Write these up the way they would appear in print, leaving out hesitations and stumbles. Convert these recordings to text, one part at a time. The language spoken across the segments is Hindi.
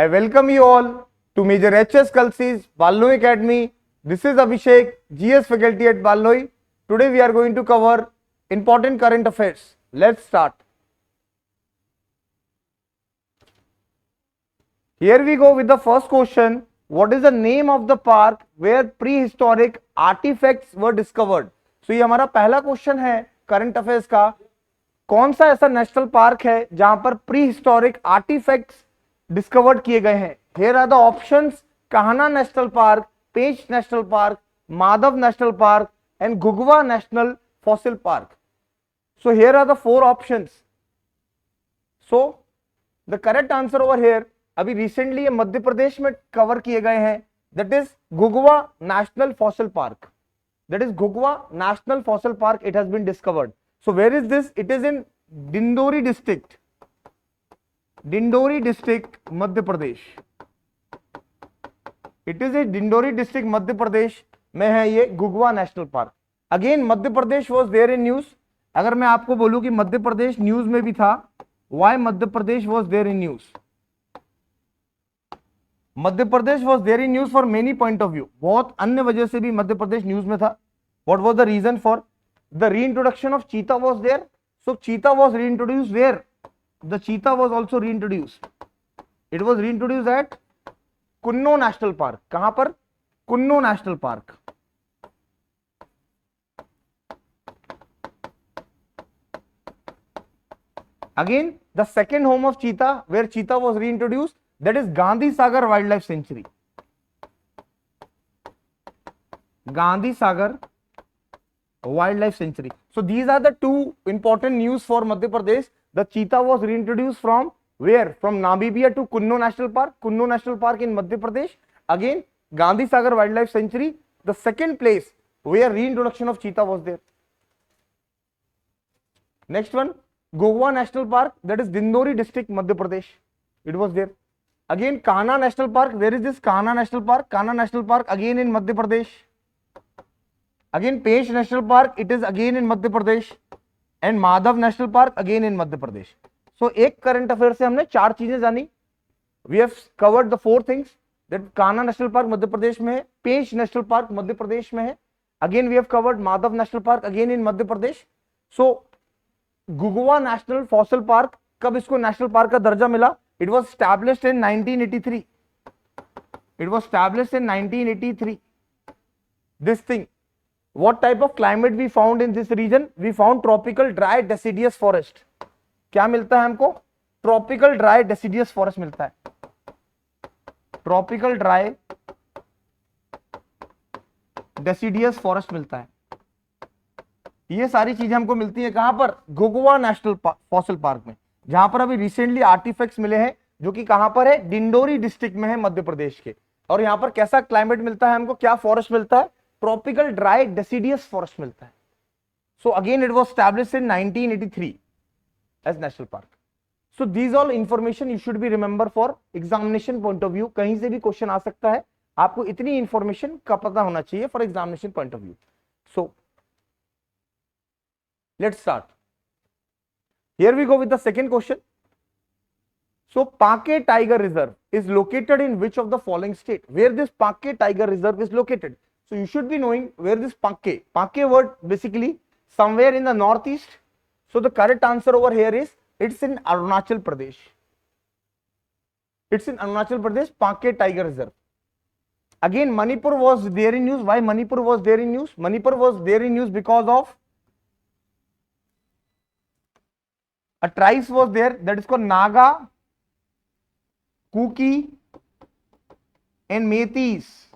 I welcome you all to Major HS Kalsi's Balnoi Academy. This is Abhishek, GS faculty at Balnoi. Today we are going to cover important current affairs. Let's start. Here we go with the first question. What is the name of the park where prehistoric artifacts were discovered? So ये हमारा पहला क्वेश्चन है करंट अफेयर्स का. कौन सा ऐसा नेशनल पार्क है जहां पर प्री हिस्टोरिक आर्टिफैक्ट्स डिस्कवर्ड किए गए हैं? Here are the options: Kanha national park, Pench national park, Madhav national park and Ghughwa national fossil park. So here are the four options. So the correct answer over here, अभी रिसेंटली ये मध्य प्रदेश में कवर किए गए हैं, that is Ghughwa national fossil park. That is Ghugwa National Fossil Park. It has been discovered. So where is this? It is in Dindori district. Dindori district, Madhya Pradesh. It is in Dindori district, Madhya Pradesh में है ये Ghugwa National Park. Again Madhya Pradesh was there in news. अगर मैं आपको बोलूं कि मध्य प्रदेश न्यूज में भी था, why Madhya Pradesh was there in news? Madhya Pradesh was there in news for many point of view. बहुत अन्य वजह से भी मध्य प्रदेश न्यूज में था. What was the reason for the reintroduction of cheetah was there. So cheetah was reintroduced where? The cheetah was also reintroduced. It was reintroduced at Kuno national park. कहां पर? Kuno national park. Again the second home of cheetah where cheetah was reintroduced, that is Gandhi Sagar Wildlife Sanctuary. Gandhi Sagar Wildlife Sanctuary. So these are the two important news for Madhya Pradesh. The cheetah was reintroduced from where? From Namibia to Kunno National Park. Kunno National Park in Madhya Pradesh. Again Gandhi Sagar Wildlife Sanctuary, the second place where reintroduction of cheetah was there. Next one, Ghugwa National Park, that is Dindori district, Madhya Pradesh. It was there. Again Kanha National Park. Where is this Kanha National Park? Kanha National Park again in Madhya Pradesh. Again Pench National Park, it is again in Madhya Pradesh. And Madhav National Park again in Madhya Pradesh. So एक करंट अफेयर से हमने चार चीजें जानी. We have covered the four things. That Kanha National Park मध्य प्रदेश में है, पेंच नेशनल पार्क मध्य प्रदेश में है. Again we have covered Madhav National Park again in Madhya Pradesh. So Ghughwa national fossil park, कब इसको नेशनल पार्क का दर्जा मिला? It was established in 1983. It was established in 1983. This thing. What type of climate we found in this region? We found tropical dry deciduous forest. क्या मिलता है हमको? Tropical dry deciduous forest मिलता है. Tropical dry deciduous forest मिलता है. ये सारी चीजें हमको मिलती है कहां पर? घुघवा नेशनल फॉसिल पार्क में, जहां पर अभी रिसेंटली आर्टिफैक्ट्स मिले हैं, जो कि कहां पर है? डिंडोरी डिस्ट्रिक्ट में है मध्य प्रदेश के. और यहां पर कैसा क्लाइमेट मिलता है हमको? क्या फॉरेस्ट मिलता है? ट्रॉपिकल ड्राई डेसिडियस फॉरेस्ट मिलता है. So again it was established in 1983 as national park. So these all information you should be remember for examination point of view. कहीं से भी क्वेश्चन आ सकता है, आपको इतनी इंफॉर्मेशन का पता होना चाहिए for examination point of view. So let's start. Here we go with the second question. So Pake Tiger Reserve is located in which of the following state? Where this Pake Tiger Reserve is located? So you should be knowing where this Pake word basically somewhere in the northeast. So the correct answer over here is it's in Arunachal Pradesh. It's in Arunachal Pradesh, Pake Tiger Reserve. Again Manipur was there in news. Why Manipur was there in news? Manipur was there in news because of a tribe was there, that is called Naga, Kuki and Metis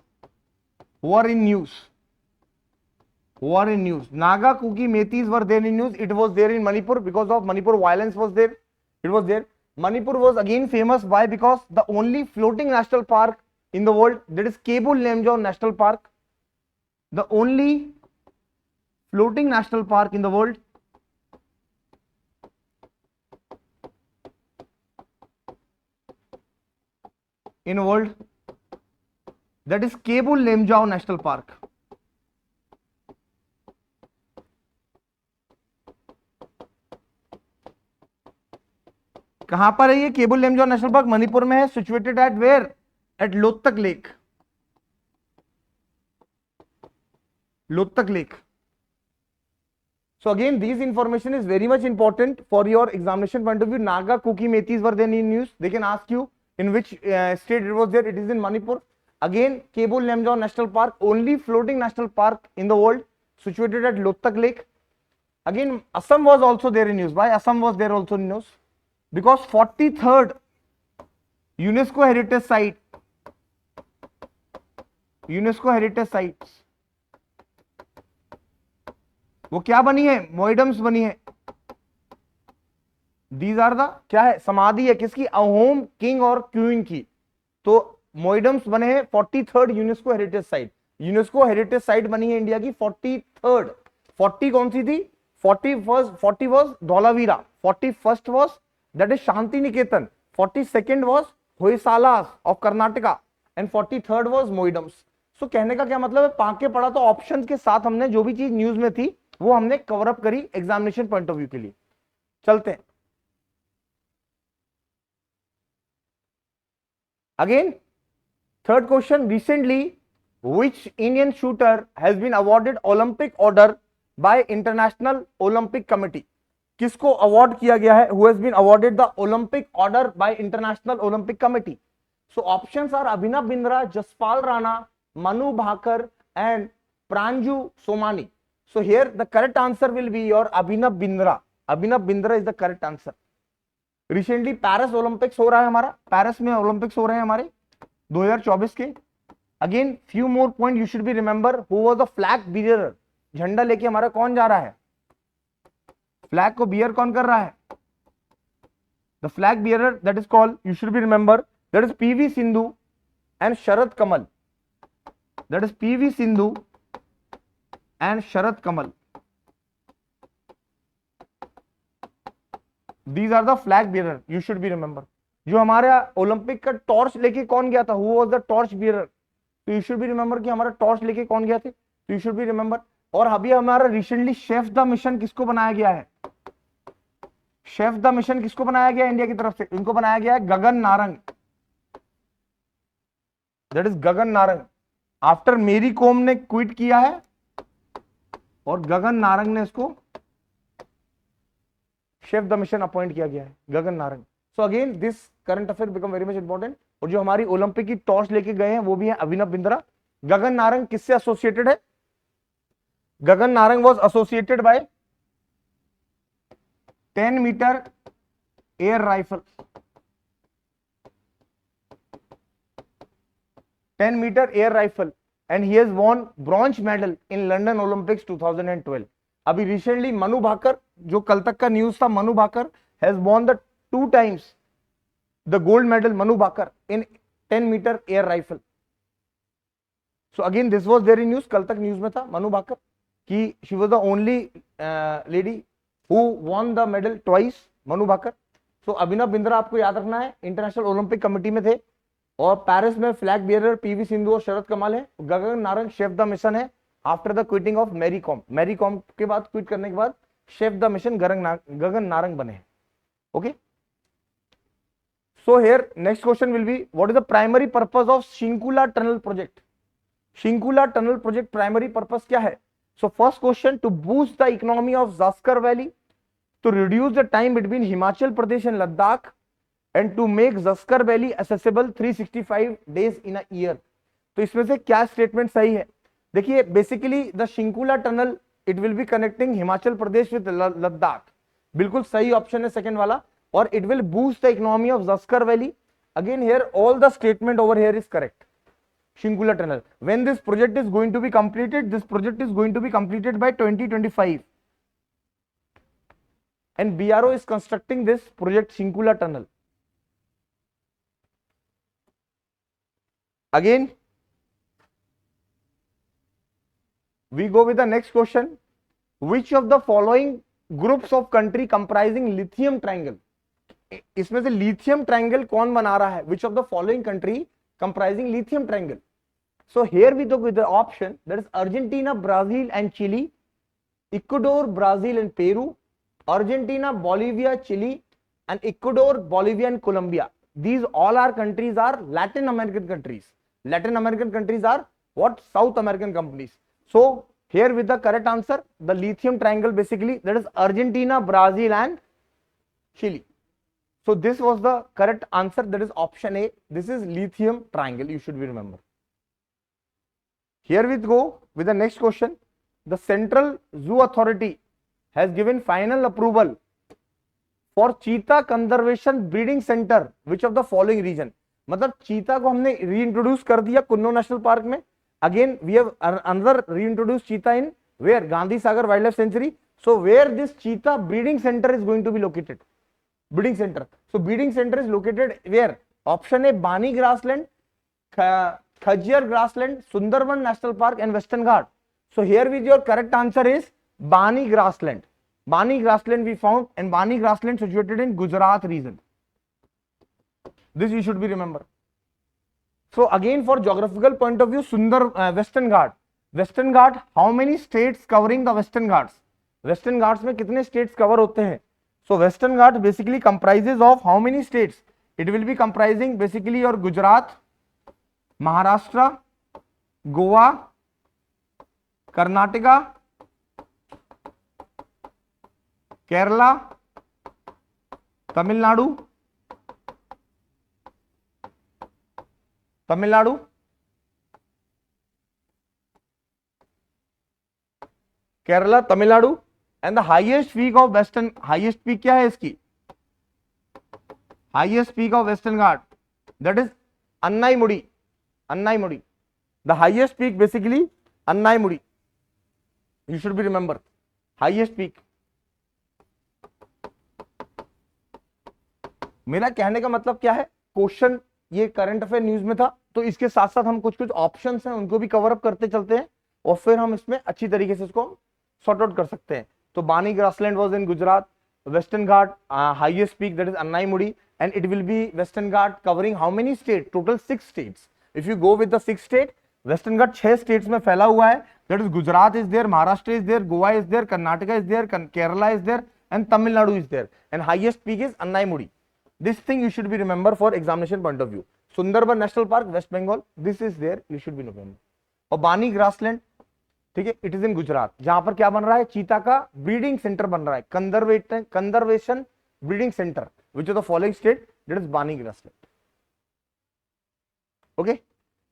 were in news. Naga, Kuki, Metis were there in news. It was there in Manipur because of Manipur violence was there. It was there. Manipur was again famous. Why? Because the only floating national park in the world, that is Kebul Lemjaw National Park. The only floating national park in the world. That is Kebul Lemjaw National Park. कहां पर है ये केबुल लमजो नेशनल पार्क? मणिपुर में है, situated at where? At Loktak lake, Loktak lake. So again, these information is very much important for your examination point of view. Naga Kuki Metis were there in news. They can ask you in which state it was there. It is in Manipur. Again, Kebul Lemjaw National Park, only floating national park in the world, situated at Lothak Lake. Again, Assam was also there in news. Why Assam was there also in news? Because 43rd UNESCO Heritage Site, UNESCO Heritage Sites, वो क्या बनी है? मोइडम्स बनी है. दीज आर द क्या है? समाधि है किसकी? अहोम किंग और क्वीन की. तो मोइडम्स बने हैं 43rd UNESCO heritage site. UNESCO heritage site बनी है इंडिया की 43rd. 40 कौन सी थी? 40 was Dholavira, 41st was that is Shanti Niketan, 42nd was Hoysalas of Karnataka and 43rd was Moidams. सो कहने का क्या मतलब है? पाके पड़ा तो ऑप्शंस के साथ हमने जो भी चीज न्यूज में थी वो हमने कवर अप करी एग्जामिनेशन पॉइंट ऑफ व्यू के लिए. चलते हैं again. Third question, recently which Indian shooter has been awarded Olympic order by International Olympic Committee? किसको अवार्ड किया गया है? Who has been awarded the Olympic order by International Olympic Committee? So options are Abhinav Bindra, Jaspal Rana, Manu Bhaker and Pranju Somani. So here the correct answer will be your Abhinav Bindra. Abhinav Bindra is the correct answer. Recently Paris Olympics हो रहा है हमारा, पेरिस में ओलंपिक्स हो रहे हैं हमारे 2024 के. Again few more point you should be remember. Who was the flag bearer? झंडा लेके हमारा कौन जा रहा है? फ्लैग को बियर कौन कर रहा है? The flag bearer that is called, you should be remember, that is PV Sindhu and Sharad Kamal. That is PV Sindhu and Sharad Kamal. These are the flag bearer. You should be remember. जो हमारा ओलंपिक का टॉर्च लेके कौन गया था? Who was the torch bearer? तो you should be remember कि हमारा टॉर्च लेके कौन गया थे? तो you should be remember. और अभी हमारा रिसेंटली शेफ द मिशन किसको बनाया गया है? शेफ द मिशन किसको बनाया गया है इंडिया की तरफ से? इनको बनाया गया है Gagan Narang. That is Gagan Narang. After Mary Kom ने क्विट किया है और गगन नारंग ने इसको शेफ द मिशन अपॉइंट किया गया है, Gagan Narang. So again this current affair become very much important. और जो हमारी ओलंपिक की टॉर्च लेके गए हैं वो भी है अभिनव बिंद्रा. गगन नारंग किससे एसोसिएटेड है? Gagan Narang was associated by 10 metre air rifle. 10 metre air rifle and he has won bronze medal in London Olympics 2012. अभी रिसेंटली मनु भाकर, जो कल तक का न्यूज था, Manu Bhaker has won the 2 times the gold medal, Manu Bhakar, in 10 meter air rifle. So again this was there in news. कल तक न्यूज में था मनु भाकर कि she was the only lady who won the medal twice, Manu Bhaker. So Abhinav Bindra आपको याद रखना है, इंटरनेशनल ओलंपिक कमेटी में थे. और पेरिस में फ्लैग बियरर पीवी सिंधु और शरद कमल है. Gagan Narang chef de mission है after the quitting of Mary Kom. Mary Kom के बाद क्विट करने के बाद chef de mission Gagan Narang बने. Okay, so here next question will be what is the primary purpose of Shinkula tunnel project? Shinkula tunnel project primary purpose क्या है? So first question, to boost the economy of Zanskar valley, to reduce the time between Himachal Pradesh and Ladakh, and to make Zaskar Valley accessible 365 days in a year. तो इसमें से क्या स्टेटमेंट सही है? देखिए basically the Shinkula tunnel it will be connecting Himachal Pradesh with Ladakh. बिल्कुल सही ऑप्शन है सेकंड वाला. और it will boost the economy of Zaskar Valley. Again here all the statement over here is correct. Shinkula tunnel, when this project is going to be completed? This project is going to be completed by 2025 and BRO is constructing this project Shinkula tunnel. Again we go with the next question. Which of the following groups of country comprising lithium triangle? इसमें से lithium triangle कौन बना रहा है? Which of the following country comprising lithium triangle? So here we took with the option that is Argentina, Brazil and Chile, Ecuador, Brazil and Peru, Argentina, Bolivia, Chile and Ecuador, Bolivia and Colombia. These all are countries are Latin American countries. Latin American countries are what? South American companies. So here with the correct answer, the lithium triangle basically, that is Argentina, Brazil and Chile. So this was the correct answer, that is option A. This is lithium triangle, you should be remember. Here we go with the next question. The Central Zoo Authority has given final approval for cheetah conservation breeding center which of the following region. मतलब चीता को हमने रीइंट्रोड्यूस कर दिया कुन्नो नेशनल पार्क में. Again we have another reintroduced cheetah in where? Gandhi Sagar Wildlife Sanctuary. So where this cheetah breeding center is going to be located? Breeding center. So breeding center is located where? Option A, Bani grassland, Khajjar grassland, Sundarban National Park and Western Ghat. So here with your correct answer is Bani grassland. Bani grassland we found, and Bani grassland situated in Gujarat region. This you should be remember. So again for geographical point of view, Western Ghat. Western Ghat, how many states covering the Western Ghats? Western Ghats में कितने states cover होते हैं? So Western Ghat basically comprises of how many states? It will be comprising basically your Gujarat, Maharashtra, Goa, Karnataka, Kerala, Tamil Nadu, Kerala, Tamil Nadu, and the highest peak of Western, highest peak क्या है इसकी? Highest peak of Western Ghat, that is Annaimudi. Annaimudi. The highest peak basically Annaimudi. You should be remember. Highest peak. मेरा कहने का मतलब क्या है? क्वेश्चन ये करंट अफेयर न्यूज में था, तो इसके साथ साथ हम कुछ कुछ ऑप्शंस हैं उनको भी कवर अप करते चलते हैं और फिर हम इसमें अच्छी तरीके से इसको सॉर्ट आउट कर सकते हैं. तो Banni grassland was in Gujarat, Western Ghat highest peak that is Anaimudi, and it will be Western Ghat covering how many state? Total 6 states. If you go with the 6 state, Western Ghat 6 states में फैला हुआ है. That is Gujarat is there, Maharashtra is there, Goa is there, Karnataka is there, Kerala is there and Tamil Nadu is there, and highest peak is Anaimudi. This thing you should be remember for examination point of view. Sundarban National Park, West Bengal, this is there, you should be remember. और बानी ग्रासलैंड, ठीक है, इट इज इन गुजरात, जहां पर क्या बन रहा है? चीता का ब्रीडिंग सेंटर बन रहा है, conservation breeding centre, which of the following state? That is बानी ग्रासलैंड. ओके,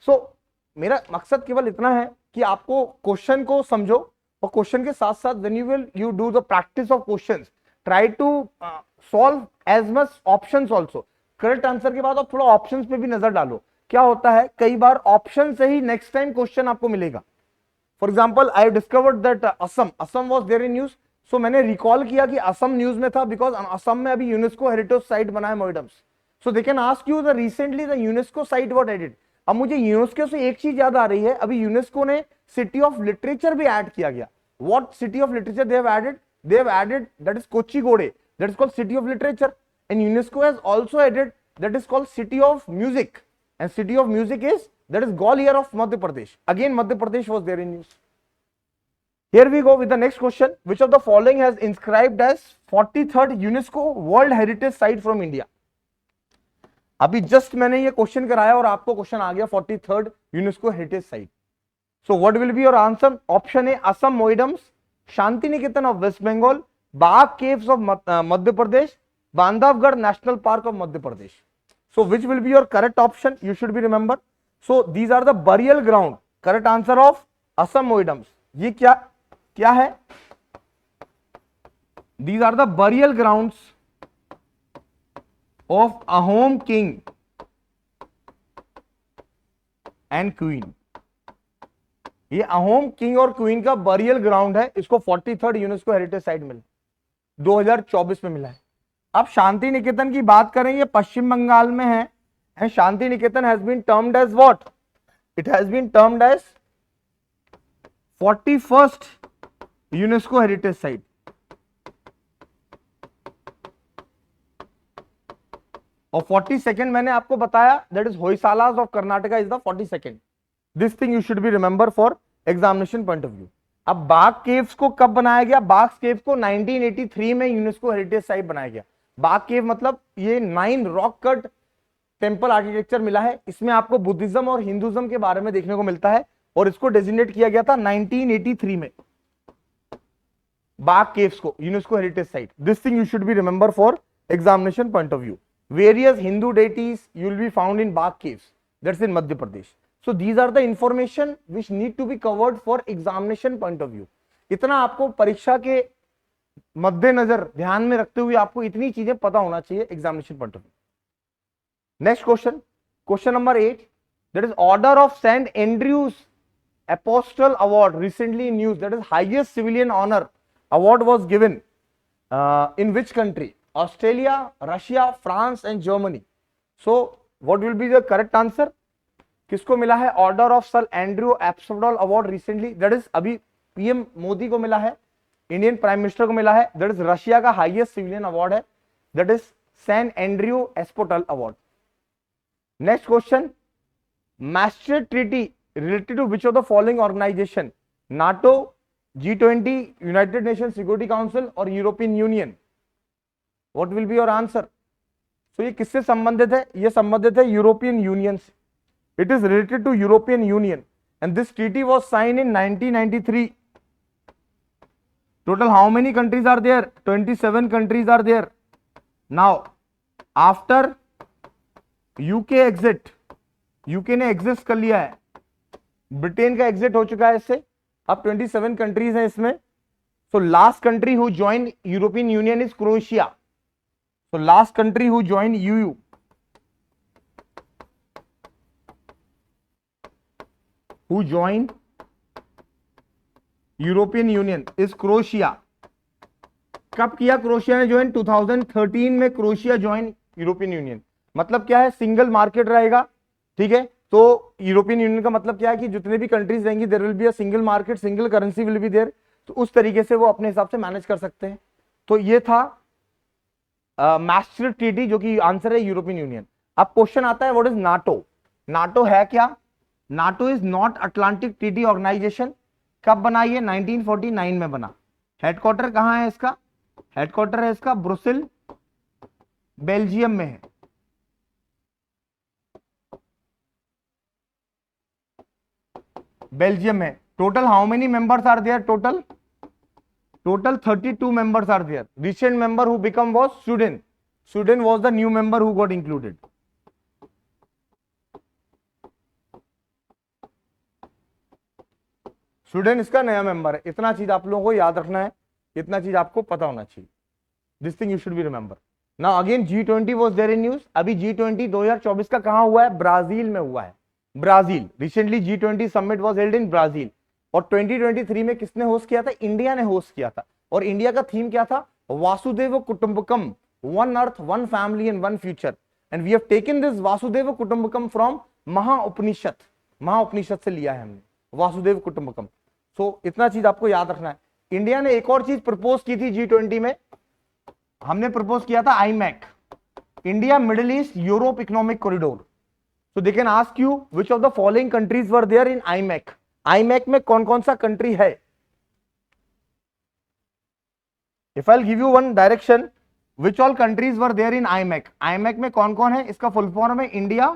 सो मेरा मकसद केवल इतना है कि आपको क्वेश्चन को समझो और क्वेश्चन के साथ साथ when you do the practice of questions, try to solve as much options also. Correct answer के बाद आप थोड़ा ऑप्शंस पे भी नजर डालो. क्या होता है, कई बार ऑप्शन से ही नेक्स्ट टाइम क्वेश्चन आपको मिलेगा. For example I have discovered that Assam was there in news. So मैंने रिकॉल किया कि असम न्यूज में था बिकॉज असम में अभी यूनेस्को हेरिटेज साइट बना है मोइडम्स. सो they can ask you the recently the UNESCO site what added. अब मुझे यूनेस्को से एक चीज याद आ रही है, अभी यूनेस्को ने सिटी ऑफ लिटरेचर भी ऐड किया गया. What city of literature they have added? They have added, that is Kochigode, that is called city of literature, and UNESCO has also added that is called city of music, and city of music is that is Gwalior of Madhya Pradesh. Again Madhya Pradesh was there in news. Here we go with the next question. Which of the following has inscribed as 43rd UNESCO World Heritage Site from India? अभी जस्ट मैंने ये क्वेश्चन कराया और आपको क्वेश्चन आ गया 43rd UNESCO Heritage Site. So what will be your answer? Option A, Assam Moidams, Shanti Niketan of West Bengal, Bagh caves of Madhya Pradesh, Bandhavgarh national park of Madhya Pradesh. So which will be your correct option? You should be remember. So these are the burial ground. Correct answer of Assam Moidams. ये क्या क्या है? These are the burial grounds of Ahom king and queen. ये अहोम किंग और क्वीन का बरियल ग्राउंड है. इसको 43rd यूनेस्को हेरिटेज साइट मिला 2024 में मिला है. अब शांति निकेतन की बात करें, ये पश्चिम बंगाल में है, and Shanti Niketan has been termed as what? It has been termed as 41st UNESCO heritage site. और 42nd मैंने आपको बताया, that is Hoysalas of Karnataka is the 42nd. This thing you should be remember for examination point of view. अब बाघ केव्स को कब बनाया गया? बाघ केव्स को 1983 में यूनेस्को हेरिटेज साइट बनाया गया. बाग केव मतलब ये 9 रॉक कट टेम्पल आर्किटेक्चर मिला है, इसमें आपको बुद्धिज्म और हिंदुज्म के बारे में देखने को मिलता है, और इसको डेजिग्नेट किया गया था 1983 में, बाग केव्स को UNESCO heritage site. This thing you should be remember for examination point of view. Various Hindu deities you will be found in Bagh caves, that's in Madhya Pradesh. So these are the information which need to be covered for examination point of view. इतना आपको परीक्षा के मद्देनजर ध्यान में रखते हुए आपको इतनी चीजें पता होना चाहिए examination point of view. Next question, question number 8, that is order of St. Andrews Apostle Award recently in news, that is highest civilian honor award was given in which country? Australia, Russia, France and Germany. So what will be the correct answer? किसको मिला है order of sir Andrew apostle award recently? That is अभी पीएम मोदी को मिला है, इंडियन प्राइम मिनिस्टर को मिला है. दैट इज रशिया का हाईएस्ट सिविलियन अवार्ड है, that is San Andrew apostle award. Next question, Maastricht treaty related to which of the following organization? NATO, G20, United Nation Security Council और European Union. What will be your answer? So ये किससे संबंधित है? ये संबंधित है यूरोपियन यूनियन से. It is related to European Union and this treaty was signed in 1993. Total how many countries are there? 27 countries are there. Now after UK exit, UK ने एग्जिस्ट कर लिया है, ब्रिटेन का एग्जिट हो चुका है इससे, अब 27 कंट्रीज हैं इसमें. So last country who joined European Union is Croatia. So last country who joined EU, who joined European union is crochet. कब किया क्रोशिया ने ज्वाइन? 2013 में क्रोशिया ज्वाइन यूरोपियन यूनियन. मतलब क्या है? सिंगल मार्केट रहेगा, ठीक है. तो यूरोपियन यूनियन का मतलब क्या है कि जितने भी कंट्रीज रहेंगी there will be a single market, single currency will be there. तो उस तरीके से वो अपने हिसाब से मैनेज कर सकते हैं. तो ये था मैस्ट्रिक्ट ट्रीटी, जो कि आंसर है यूरोपियन यूनियन. अब क्वेश्चन आता है व्हाट इज नाटो? नाटो है क्या? NATO is North Atlantic Treaty Organization. कब बना? ये 1949 में बना. हेडक्वार्टर कहां है इसका? हेडक्वार्टर है इसका ब्रुसेल, बेल्जियम में है. बेल्जियम में. Total how many members are there? Total 32 members are there. Recent member who become was Sweden. Sweden was the new member who got included. Sweden इसका नया मेंबर है. इतना चीज आप लोगों को याद रखना है, इतना चीज आपको पता होना चाहिए. This thing you should be remember. Now again G20 was there in news. अभी G20 2024 का कहां हुआ है? ब्राजील में हुआ है. Brazil. Recently G20 summit was held in Brazil. और 2023 में किसने होस्ट किया था? इंडिया ने होस्ट किया था. और इंडिया का थीम क्या था? Vasudhaiva Kutumbakam, one earth, one family and one future. And we have taken this Vasudhaiva Kutumbakam from Mahaupanishad. Mahaupanishad से लिया है हमने वासुदेव कुटुंबकम. सो इतना चीज आपको याद रखना है. इंडिया ने एक और चीज प्रपोज की थी G20 में. हमने प्रपोज किया था IMEC, India Middle East Europe economic corridor. So they can ask you which of the following countries were there in IMEC. IMEC में कौन कौन सा कंट्री है? If I will give you one direction, which all countries were there in IMEC. IMEC में कौन कौन है? इसका फुल फॉर्म है India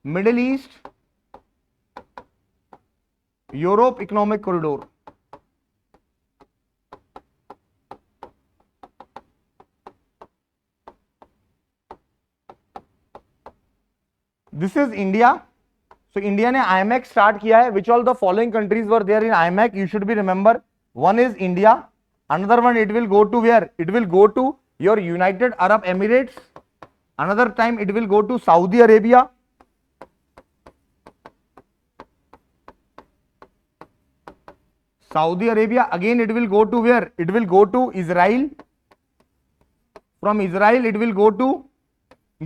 Middle East Europe economic corridor. This is India. So India ने IMEC स्टार्ट किया है. विच all the following countries were there in IMEC? You should be remember. One is India. Another one it will go to where? It will go to your United Arab Emirates. Another time it will go to Saudi Arabia. Saudi Arabia. Again it will go to where? It will go to Israel. From Israel it will go to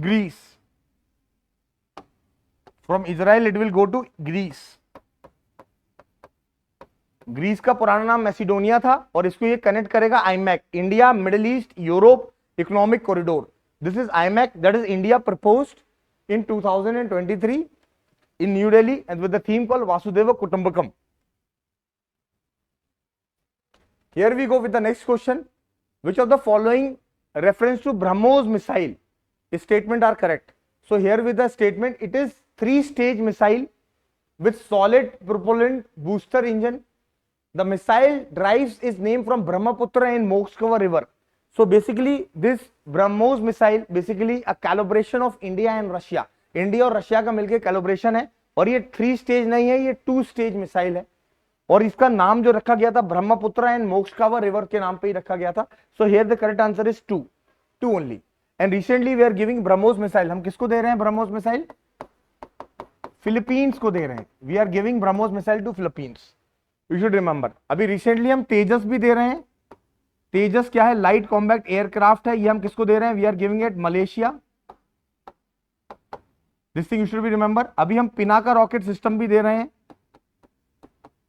Greece. From Israel it will go to Greece. Greece का पुराना नाम मैसिडोनिया था और इसको ये कनेक्ट करेगा IMEC, India Middle East Europe economic corridor. This is IMEC that is India proposed in 2023 in New Delhi and with the theme called Vasudeva Kutumbakam. Here we go with the next question. Which of the following reference to BrahMos missile statement are correct. So here with the statement, it is 3-stage missile with solid propellant booster engine. The missile drives is named from Brahmaputra and Moksha river. So basically this BrahMos missile basically a calibration of India and Russia. India और रशिया का मिलकर कैलिब्रेशन है, और ये 3 स्टेज नहीं है, ये 2 स्टेज मिसाइल है, और इसका नाम जो रखा गया था ब्रह्मपुत्र एंड मोक्षकावा रिवर के नाम पे ही रखा गया था. So here the correct answer is 2 only. And recently we are giving BrahMos missile. हम किसको दे रहे हैं ब्रह्मोस मिसाइल? फिलीपींस को दे रहे हैं. We are giving BrahMos missile to Philippines. You should remember. अभी रिसेंटली हम तेजस भी दे रहे हैं. तेजस क्या है? लाइट कॉम्बैक्ट एयरक्राफ्ट है. ये हम किसको दे रहे हैं? We are giving it Malaysia. This thing you should be remember. अभी हम पिनाका रॉकेट सिस्टम भी दे रहे हैं.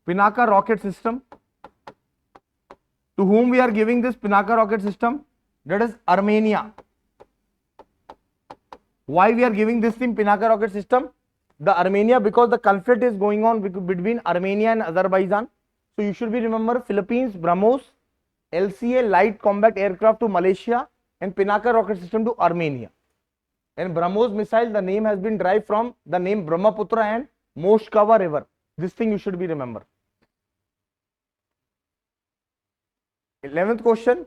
Pinaka rocket system. To whom we are giving this Pinaka rocket system? That is Armenia. Why we are giving this thing Pinaka rocket system? The Armenia, because the conflict is going on between Armenia and Azerbaijan. So you should be remember Philippines, BrahMos, LCA light combat aircraft to Malaysia, and Pinaka rocket system to Armenia. And BrahMos missile, the name has been derived from the name Brahmaputra and Moshkava river. This thing you should be remember. 11th question,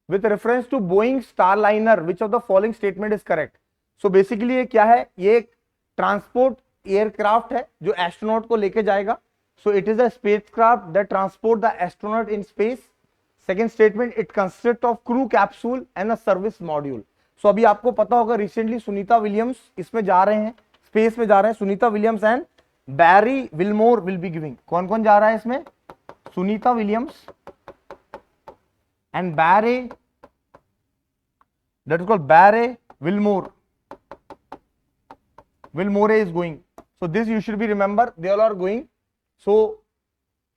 with reference to Boeing Starliner, which of the following statement is correct? So basically ये क्या है? ये एक ट्रांसपोर्ट एयरक्राफ्ट है जो एस्ट्रोनॉट को लेके जाएगा. So it is a spacecraft that transport the astronaut in space. Second statement, it consists of crew capsule and a service module. So अभी आपको पता होगा रिसेंटली सुनीता विलियम्स इसमें जा रहे हैं, स्पेस में जा रहे हैं. Sunita Williams and Barry Wilmore will be giving. कौन कौन जा रहा है इसमें? Sunita Williams and Barry, that is called Barry Wilmore. Wilmore is going. So this you should be remember. They all are going. So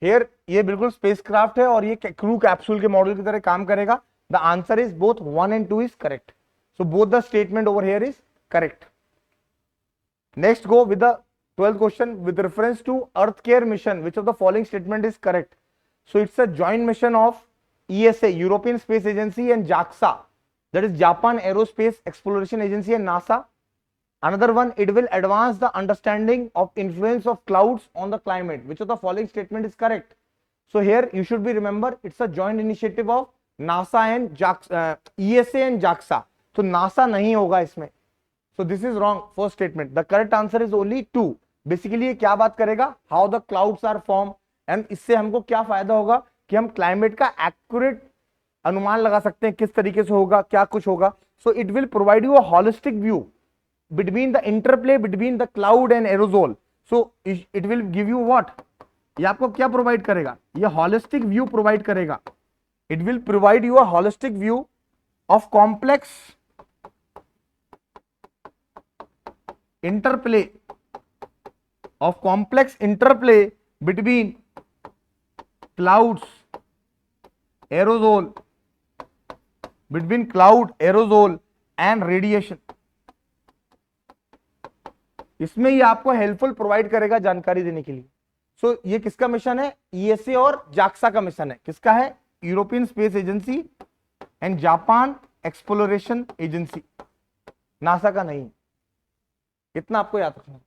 here ये बिल्कुल spacecraft है और ये crew capsule के मॉडल की तरह काम करेगा. The answer is both 1 and 2 is correct. So both the statement over here is correct. Next go with the 12th question with reference to Earth Care mission. Which of the following statement is correct? So it's a joint mission of ESA, European Space Agency, and JAXA, that is Japan Aerospace Exploration Agency, and NASA. Another one, it will advance the understanding of influence of clouds on the climate. Which of the following statement is correct? So here you should be remember, it's a joint initiative of NASA and JAXA, ESA and JAXA. So NASA nahi hoga isme. So this is wrong. First statement. The correct answer is only 2. Basically ये क्या बात करेगा? How the clouds are formed, and इससे हमको क्या फायदा होगा कि हम क्लाइमेट का एक्यूरेट अनुमान लगा सकते हैं किस तरीके से होगा, क्या कुछ होगा. So it will provide you a holistic view between the interplay between the cloud and aerosol. So it will give you what? ये आपको क्या प्रोवाइड करेगा? ये होलिस्टिक व्यू प्रोवाइड करेगा. It will provide you a holistic view of complex interplay between clouds, aerosol, between cloud, aerosol and radiation. इसमें ये आपको हेल्पफुल प्रोवाइड करेगा जानकारी देने के लिए. सो ये किसका मिशन है? ESA और JAXA का मिशन है. किसका है? European space agency and Japan exploration agency. NASA का नहीं. इतना आपको याद रखना.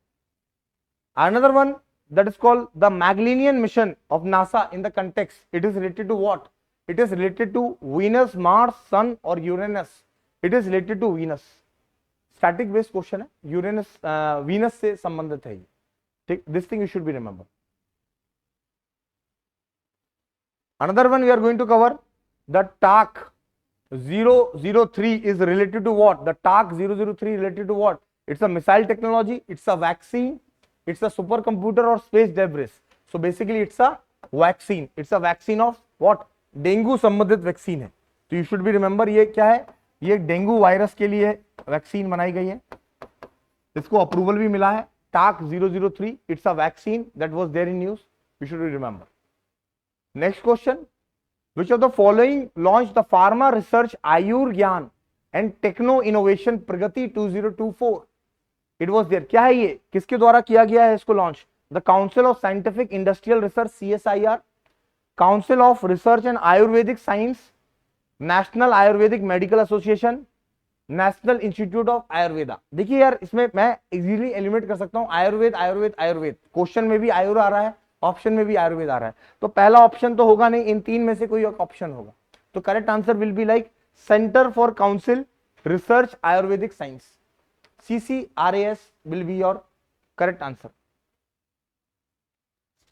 Another one, that is called the Magellan mission of NASA. In the context, it is related to what? It is related to Venus, Mars, Sun or Uranus. It is related to Venus. Static based question है. Uranus, Venus से संबंधित है ये. ठीक. This thing you should be remember. Another one we are going to cover, the TAC 003 is related to what? The TAC 003 related to what? It's a missile technology. It's a vaccine. It's a supercomputer or space debris. So basically it's a vaccine. It's a vaccine of what? Dengue संबंधित वैक्सीन है. तो यू शुड बी रिमेंबर ये क्या है? ये डेंगू वायरस के लिए वैक्सीन बनाई गई है. इसको अप्रूवल भी मिला है. TAC 003. It's a vaccine that was there in news. You should remember. Next question. Which of the following launched the Pharma Research Ayurgyan and Techno Innovation Pragati 2024? It was there. क्या है ये? किसके द्वारा किया गया है इसको launch? The council of scientific industrial research CSIR, council of research and Ayurvedic science, national Ayurvedic medical association, national institute of Ayurveda. देखिए यार, इसमें मैं इजीली एलिमिनेट कर सकता हूं, आयुर्वेद आयुर्वेद आयुर्वेद, क्वेश्चन में भी आयुर आ रहा है, ऑप्शन में भी आयुर्वेद आ रहा है, तो पहला ऑप्शन तो होगा नहीं, इन तीन में से कोई ऑप्शन होगा। तो correct answer will be like centre for council research Ayurvedic science, CCRAS will be your correct answer.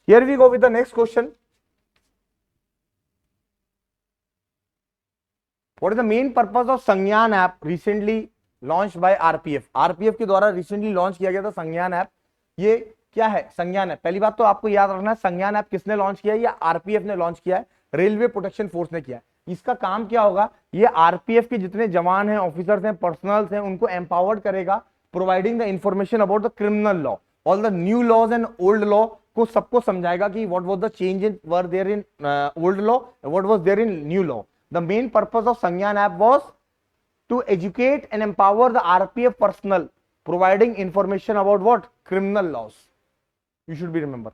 Here we go with the next question. What is the main purpose of संज्ञान app recently launched by RPF? RPF के द्वारा recently launch किया गया था संज्ञान ऐप। ये क्या है संज्ञान ऐप? पहली बात तो आपको याद रखना है, संज्ञान ऐप किसने लॉन्च किया है? या आरपीएफ ने लॉन्च किया है, रेलवे प्रोटेक्शन फोर्स ने किया है। इसका काम क्या होगा? ये आरपीएफ के जितने जवान हैं, ऑफिसर्स हैं, पर्सनल्स हैं, उनको एम्पावर्ड करेगा, providing the information about the criminal law, all the new laws and old law को सबको समझाएगा कि what was the change in were there in old law, what was there in new law. The main purpose of Sanjnan app was to educate and empower the RPF personnel, providing information about what? Criminal laws. You should be remember.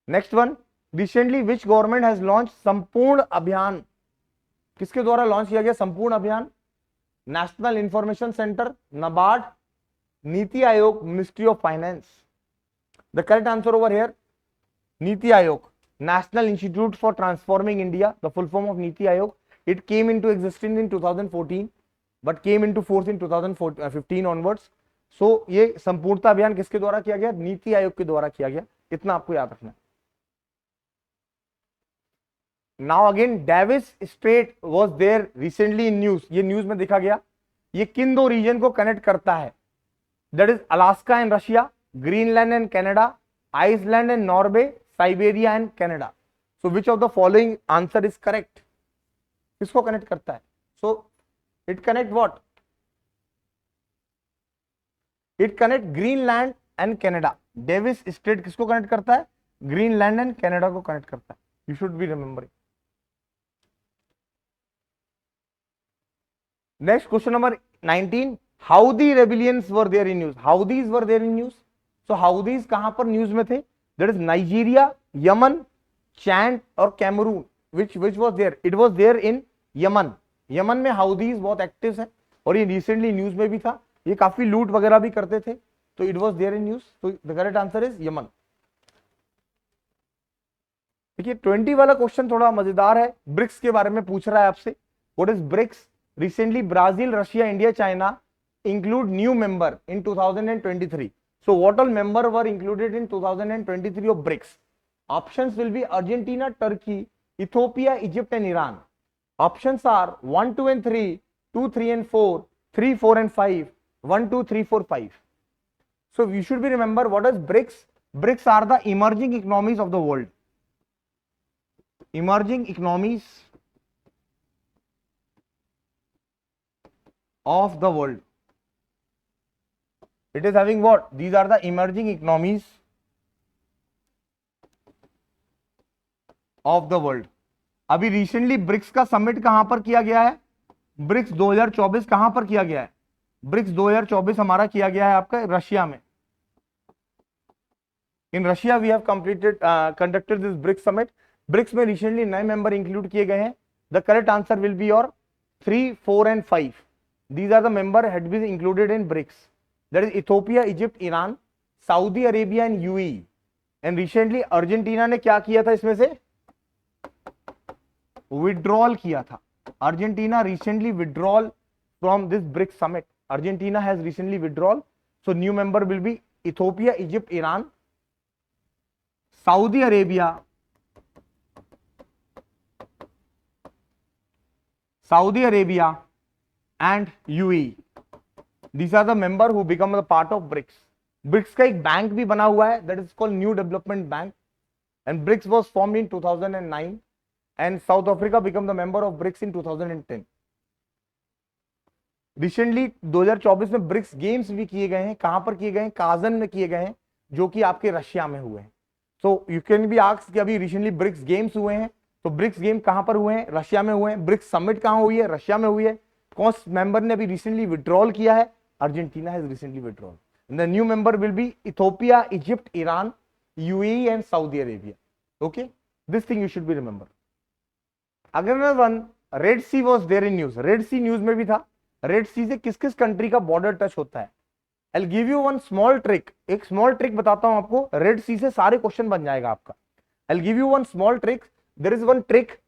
Next one, recently which government has launched संपूर्ण अभियान? किसके द्वारा लॉन्च किया गया संपूर्ण अभियान? National information centre, NABARD, NITI Aayog, ministry of finance. The correct answer over here, NITI Aayog, national institute for transforming India, the full form of NITI Aayog. It came into existence in 2014 but came into force in 2015 onwards. So ये संपूर्णता अभियान किसके द्वारा किया गया? नीति आयोग के द्वारा किया गया, इतना आपको याद रखना है। Now again Davis Strait was there recently in news, ये न्यूज में देखा गया। ये किन दो रीजन को कनेक्ट करता है? That is Alaska and Russia, Greenland and Canada, Iceland and Norway, Siberia and Canada. So which of the following answer is correct? किसको कनेक्ट करता है? So it connect what? It connect Greenland and Canada. Davis strait किसको कनेक्ट करता है? ग्रीनलैंड एंड कनाडा को कनेक्ट करता है। You should be remembering. Next question number 19, Houthi rebellions were there in news. Houthis were there in news. So Houthis कहां पर न्यूज में थे? That is Nigeria, Yemen, Chad और Cameroon. which was there? It was there in Yemen. Yemen में हाउदीज बहुत एक्टिव है और ये रिसेंटली न्यूज में भी था, ये काफी लूट वगैरह भी करते थे, तो it was there in news. तो the correct answer is Yemen. देखिए 20 वाला क्वेश्चन थोड़ा मजेदार है, ब्रिक्स के बारे में पूछ रहा है आपसे। What is BRICS? Recently Brazil, Russia, India, China include new member in 2023. So what all member were included in 2023 of BRICS? Options will be Argentina, Turkey, Ethiopia, Egypt and Iran. Options are 1, 2 and 3, 2, 3 and 4, 3, 4 and 5, 1, 2, 3, 4, 5. So you should be remember what is BRICS. BRICS are the emerging economies of the world. Emerging economies of the world. It is having what? These are the emerging economies of the world. अभी रिसेंटली ब्रिक्स का समिट कहां पर किया गया है? ब्रिक्स 2024 कहां पर किया गया है? ब्रिक्स 2024 हमारा किया गया है आपका रशिया में। In Russia we have completed conducted this BRICS summit. BRICS में रिसेंटली नए मेंबर इंक्लूड किए गए हैं। The correct answer will be your 3, 4 and 5. These are the member had been included in BRICS. That is Ethiopia, Egypt, Iran, Saudi Arabia and UAE. And recently Argentina ने क्या किया था इसमें से? विड्रॉल किया था। Argentina recently withdrawal from this BRICS summit. Argentina has recently withdrawn. So new member will be Ethiopia, Egypt, Iran, Saudi Arabia, and UAE. These are the member who become the part of BRICS. BRICS का एक बैंक भी बना हुआ है, that is called New Development Bank, and BRICS was formed in 2009, and South Africa became the member of BRICS in 2010. Recently 2024 में ब्रिक्स गेम्स भी किए गए हैं। कहां पर किए गए हैं? काजन में किए गए हैं, जो कि आपके रशिया में हुए हैं। So you can be asked कि अभी रिसेंटली ब्रिक्स गेम्स हुए हैं, तो ब्रिक्स गेम कहां पर हुए हैं? रशिया में हुए हैं। ब्रिक्स समिट कहां हुई है? रशिया में हुई है। कौन मेंबर ने अभी रिसेंटली विड्रॉल किया है? Argentina has recently withdrawal. The new member will be Ethiopia, Egypt, Iran, UAE and Saudi Arabia. Okay, this thing you should be remember. Again one, Red Sea was there in news, Red Sea news में भी था। रेड सी से किस किस कंट्री का बॉर्डर टच होता है? आई give you one small trick, एक स्मॉल ट्रिक बताता हूं आपको, रेड सी से सारे क्वेश्चन बन जाएगा आपका। I give you one small trick, there is one trick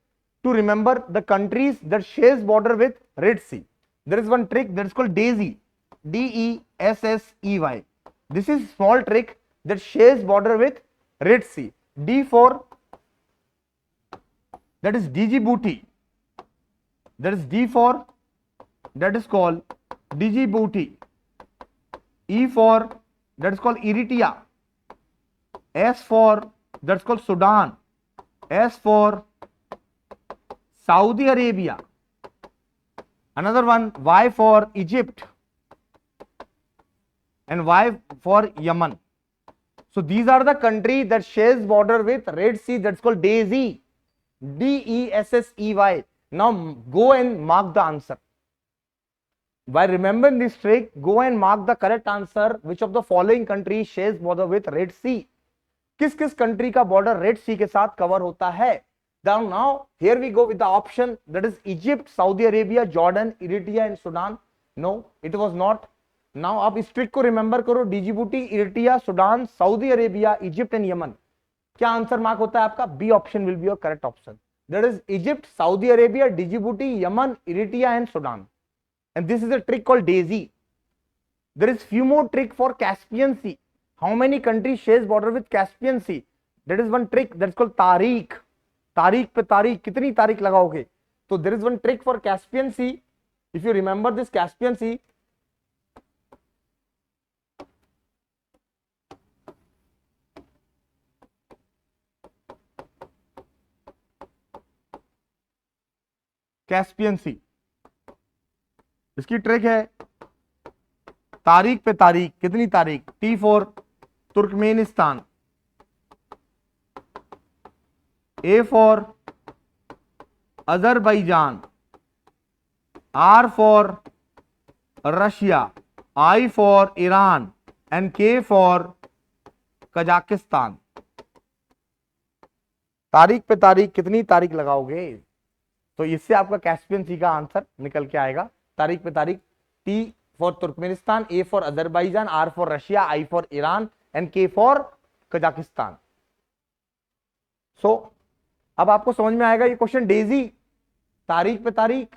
to remember the countries that shares border with Red Sea. There is one trick that is called DESSEY, DESSEY. This is small trick that shares border with Red Sea. D for, that is Djibouti. That is D for, that is called Djibouti. E for, that is called Eritrea. S for, that's called Sudan. S for Saudi Arabia. Another one, Y for Egypt, and Y for Yemen. So these are the countries that shares border with Red Sea, that's called DESSEY, DESSEY. Now go and mark the answer. By remembering this trick, go and mark the correct answer. Which of the following countries shares border with Red Sea? किस किस कंट्री का बॉर्डर रेड सी के साथ कवर होता है? Now here we go with the option, that is Egypt, Saudi Arabia, Jordan, Eritrea and Sudan. No, it was not. Now आप इस ट्रिक को रिमेंबर करो, Djibouti, Eritrea, Sudan, Saudi Arabia, Egypt and Yemen. क्या आंसर मार्क होता है आपका? B option will be your correct option, that is Egypt, Saudi Arabia, Djibouti, Yemen, Eritrea and Sudan. And this is a trick called daisy. There is few more trick for Caspian sea. How many countries shares border with Caspian sea? That is one trick, that is called तारीख। तारीख पे तारीख, कितनी तारीख लगाओगे? तो there is one trick for Caspian sea, if you remember this Caspian sea, Caspian sea, इसकी ट्रिक है तारीख पे तारीख, कितनी तारीख? T for Turkmenistan, A for Azerbaijan, R for Russia, I for Iran and K for Kazakhstan. तारीख पे तारीख, कितनी तारीख लगाओगे? तो इससे आपका कैस्पियन सी का आंसर निकल के आएगा। तारीख पे तारीख, T for Turkmenistan, A for Azerbaijan, R for Russia, I for Iran and K for Kazakhstan. So अब आपको समझ में आएगा ये क्वेश्चन, डेजी, तारीख पे तारीख।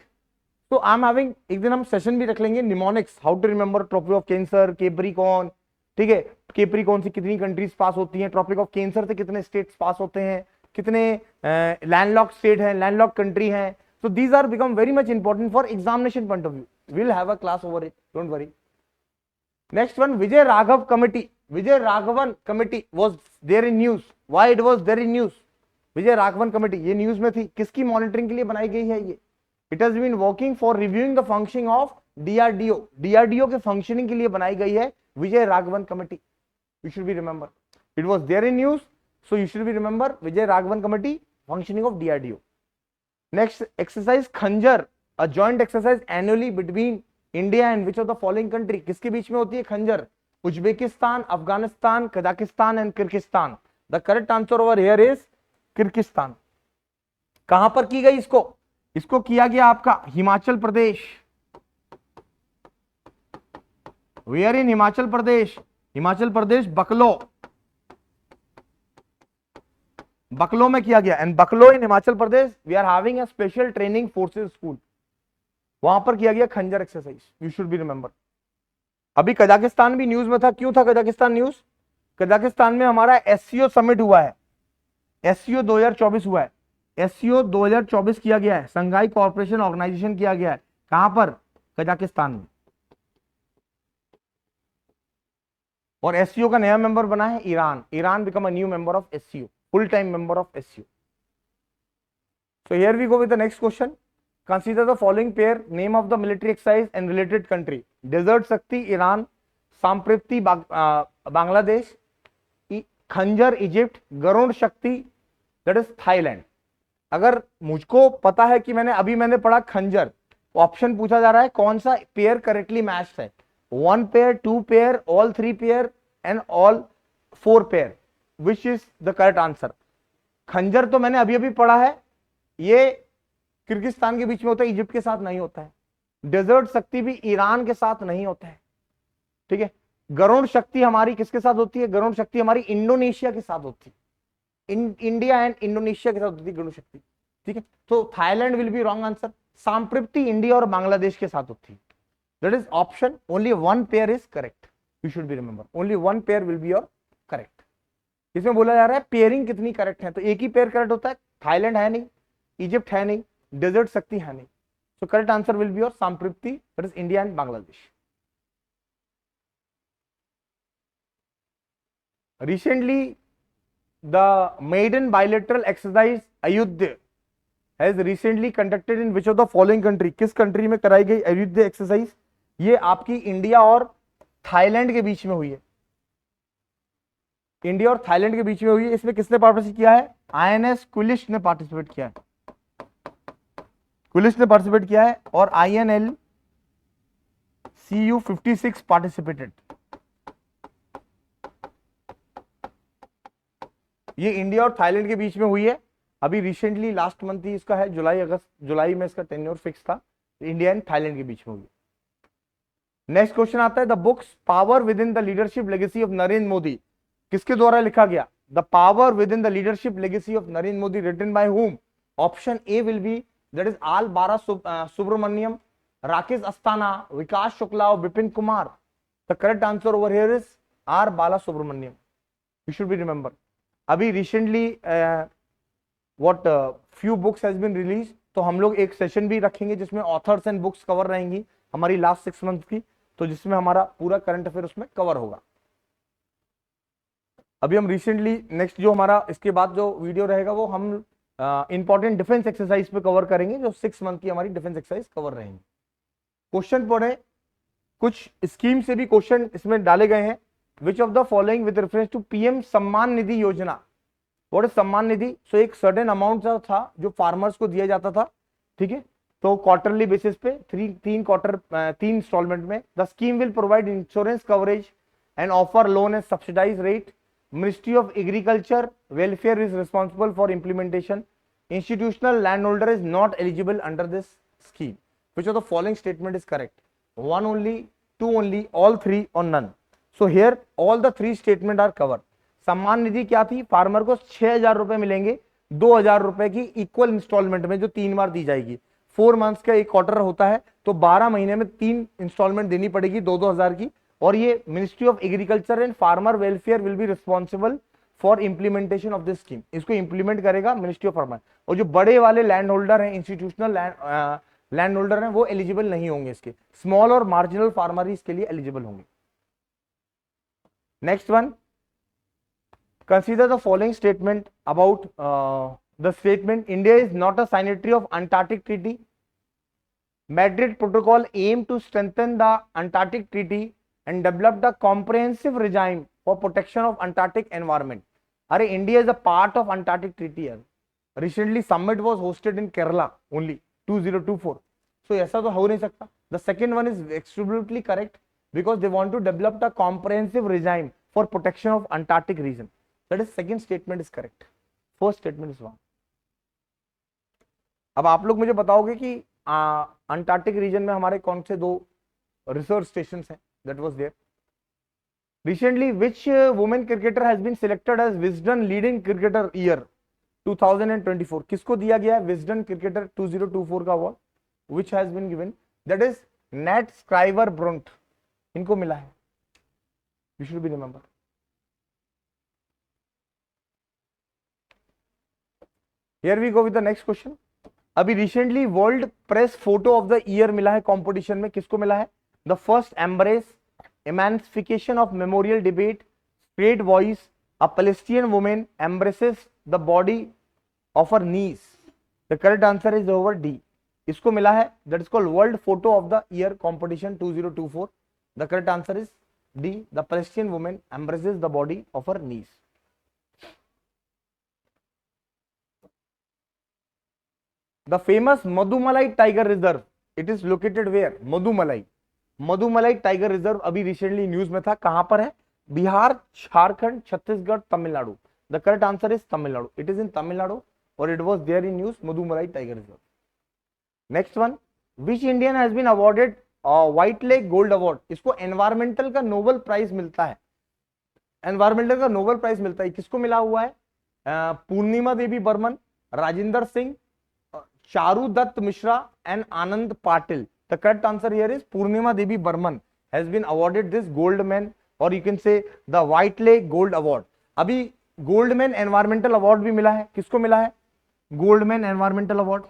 तो आई एम हैविंग, एक दिन हम सेशन भी रख लेंगे, mnemonics, how to remember Tropic of Cancer, Capricorn, ठीक है, केप्रिकॉन से कितनी कंट्रीज पास होती हैं, ट्रॉपिक ऑफ कैंसर से कितने स्टेट्स पास होते हैं, कितने लैंडलॉक स्टेट हैं, लैंडलॉक कंट्री हैं। So these are become very much important for examination point of view. Will have a class over it, don't worry. Next one, Vijay Raghav committee, Vijay Raghavan committee was there in news. Why it was there in news? Vijay Raghavan committee ये न्यूज में थी, किसकी मॉनिटरिंग के लिए बनाई गई है ये? It has been working for reviewing the functioning of DRDO, DRDO के फंक्शनिंग के लिए बनाई गई है Vijay Raghavan committee. You should be remember, it was there in news, so you should be remember Vijay Raghavan committee, functioning of DRDO. Next exercise Khanjar, a joint exercise annually between India and which of the following country? किसके बीच में होती है Khanjar? Uzbekistan, Afghanistan, Kazakhstan and Kyrgyzstan. The correct answer over here is Kyrgyzstan. कहां पर की गई इसको? इसको किया गया आपका हिमाचल प्रदेश। Where in Himachal Pradesh? हिमाचल प्रदेश बकलो, बकलो में किया गया। And Bakloh in Himachal Pradesh, we are having a special training forces school, वहां पर किया गया Khanjar exercise. You should be remember. अभी कजाकिस्तान भी न्यूज में था। क्यों था कजाकिस्तान न्यूज? कजाकिस्तान में हमारा एससीओ समिट हुआ है, एससीओ 2024 हुआ है, एससीओ 2024 किया गया है, संघाई कॉर्पोरेशन ऑर्गेनाइजेशन किया गया है। कहां पर? कजाकिस्तान में। और एससीओ का नया मेंबर बना है Iran. Iran become a new member of SCO, full time member of SCO. So here we go with the next question. Consider the following pair, name of the military exercise and related country. Desert Shakti Iran, Sampriti Bangladesh, Khanjar Egypt, Garuda शक्ति दैट इज थाईलैंड। अगर मुझको पता है कि मैंने पढ़ा खंजर, ऑप्शन पूछा जा रहा है कौन सा पेयर करेक्टली मैच्ड है, 1 pair, 2 pair, all 3 pair and all 4 pair, which is the correct answer? खंजर तो मैंने अभी अभी पढ़ा है, ये किर्गिस्तान के बीच में होता है, इजिप्ट के साथ नहीं होता है। डेजर्ट शक्ति भी ईरान के साथ नहीं होता है, ठीक है। गरुड़ शक्ति हमारी किसके साथ होती है? गरुड़ शक्ति हमारी इंडोनेशिया के साथ होती है, इंडिया एंड इंडोनेशिया के साथ होती है गरुड़ शक्ति, ठीक है। तो Thailand will be wrong answer. Sampriti India और बांग्लादेश के साथ होती है, that is option only one pair is correct, you should be remember, only one pair will be your correct. इसमें बोला जा रहा है पेयरिंग कितनी करेक्ट है, तो एक ही पेयर करेक्ट होता है। थाईलैंड है नहीं, इजिप्ट है नहीं, डेजर्ट शक्ति है नहीं, so correct answer will be your Sampriti, that is India and Bangladesh. Recently, the maiden bilateral exercise Ayodhya has recently conducted in which of the following country? किस कंट्री में कराई गई अयोध्या एक्सरसाइज? ये आपकी इंडिया और थाईलैंड के बीच में हुई है, इंडिया और थाईलैंड के बीच में हुई है। इसमें किसने पार्टिसिपेट किया है? INS कुलिश ने पार्टिसिपेट किया है, कुलिश ने पार्टिसिपेट किया है, और INL CU-56 पार्टिसिपेटेड। ये इंडिया और थाईलैंड के बीच में हुई है, अभी रिसेंटली लास्ट मंथ ही इसका है, जुलाई में इसका टेन्योर फिक्स था, इंडिया एंड थाईलैंड के बीच में हुई। नेक्स्ट क्वेश्चन आता है, the books power within the leadership legacy of Narendra Modi किसके द्वारा लिखा गया? The power within the leadership legacy of Narendra Modi written by whom? Option A will be that is R Bala Subramanyam, Rakesh Asthana, Vikas Shukla और Vipin Kumar. The correct answer over here is R Bala Subramaniam, you should be remember. अभी recently what few books has been release, तो हम लोग एक सेशन भी रखेंगे जिसमें ऑथर्स एंड बुक्स कवर रहेंगी हमारी लास्ट 6 मंथ की, तो जिसमें हमारा पूरा करंट अफेयर उसमें कवर होगा। अभी हम रिसेंटली नेक्स्ट जो हमारा इसके बाद जो वीडियो रहेगा वो हम इंपॉर्टेंट डिफेंस एक्सरसाइज पे कवर करेंगे, जो 6 मंथ की हमारी डिफेंस एक्सरसाइज कवर रहेंगी। क्वेश्चन पढ़े, कुछ स्कीम से भी क्वेश्चन इसमें डाले गए हैं। Which of the following with reference to PM Samman Nidhi योजना? What is Samman Nidhi? So एक सर्टेन अमाउंट था जो फार्मर्स को दिया जाता था, ठीक है, तो क्वार्टरली बेसिस पे तीन इंस्टॉलमेंट में। The scheme will provide insurance coverage and offer loan and subsidize rate. Ministry of agriculture welfare is responsible for implementation. Institutional land holder is not eligible under this scheme. Which of the following statement is correct? One only, two only, all three or none? So here all the three statement are covered. Samman Nidhi क्या थी? फार्मर को 6,000 रुपए मिलेंगे 2,000 रुपए की इक्वल इंस्टॉलमेंट में, जो 3 बार दी जाएगी। 4 मंथ्स का एक क्वार्टर होता है, तो 12 महीने में 3 इंस्टॉलमेंट देनी पड़ेगी 2,000 की। और ये ministry of agriculture and farmer welfare will be responsible for implementation of this scheme. इसको इंप्लीमेंट करेगा मिनिस्ट्री ऑफ फार्मर। और जो बड़े वाले लैंड होल्डर हैं, इंस्टीट्यूशनल लैंड होल्डर हैं, वो एलिजिबल नहीं होंगे इसके। स्मॉल और मार्जिनल फार्मर ही इसके लिए एलिजिबल होंगे। Next one, consider the following statement about the statement India is not a signatory of Antarctic Treaty. Madrid Protocol aim to strengthen the Antarctic Treaty and develop the comprehensive regime for protection of Antarctic environment. अरे India is a part of Antarctic Treaty यार। Recently summit was hosted in Kerala only 2024. So ऐसा तो हो नहीं सकता। The second one is absolutely correct, because they want to develop the comprehensive regime for protection of Antarctic region. That is second statement is correct. First statement is wrong. अब आप लोग मुझे बताओगे कि अंटार्कटिक रीजन में हमारे कौन से 2 रिसर्च स्टेशन हैं? That was there. Recently, which women cricketer has been selected as Wisden Leading Cricketer Year 2024? किसको दिया गया है Wisden Cricketer 2024 का award? Which has been given? That is Nat Scriver Brunt. इनको मिला है, you should be remember. Here we go with the next question. अभी recently world press photo of the year मिला है कंपटीशन में, किसको मिला है? The first embrace, emancipation of memorial debate, straight voice, a Palestinian women embraces the body of her niece. The correct answer is over D, इसको मिला है, that is called world photo of the year competition 2024। The correct answer is D. The Palestinian woman embraces the body of her knees. The famous Madumalai Tiger Reserve. It is located where? Madumalai. Madumalai Tiger Reserve अभी recently news में था, कहां पर है? Bihar, Jharkhand, Chhattisgarh, Tamil Nadu. The correct answer is Tamil Nadu. It is in Tamil Nadu or it was there in news, Madumalai Tiger Reserve. Next one, which Indian has been awarded white lake gold award? इसको एनवायरमेंटल का नोबेल प्राइज मिलता है, एनवायरमेंटल का नोबेल प्राइज मिलता है, किसको मिला हुआ है? Purnima Devi Barman, Rajendra Singh, Charu Dutt Mishra and Anand Patil. The correct answer here is Purnima Devi Barman has been awarded this Goldman और you can say the white lake gold award. अभी गोल्डमैन एनवायरमेंटल अवार्ड भी मिला है, किसको मिला है? गोल्डमैन एनवायरमेंटल अवार्ड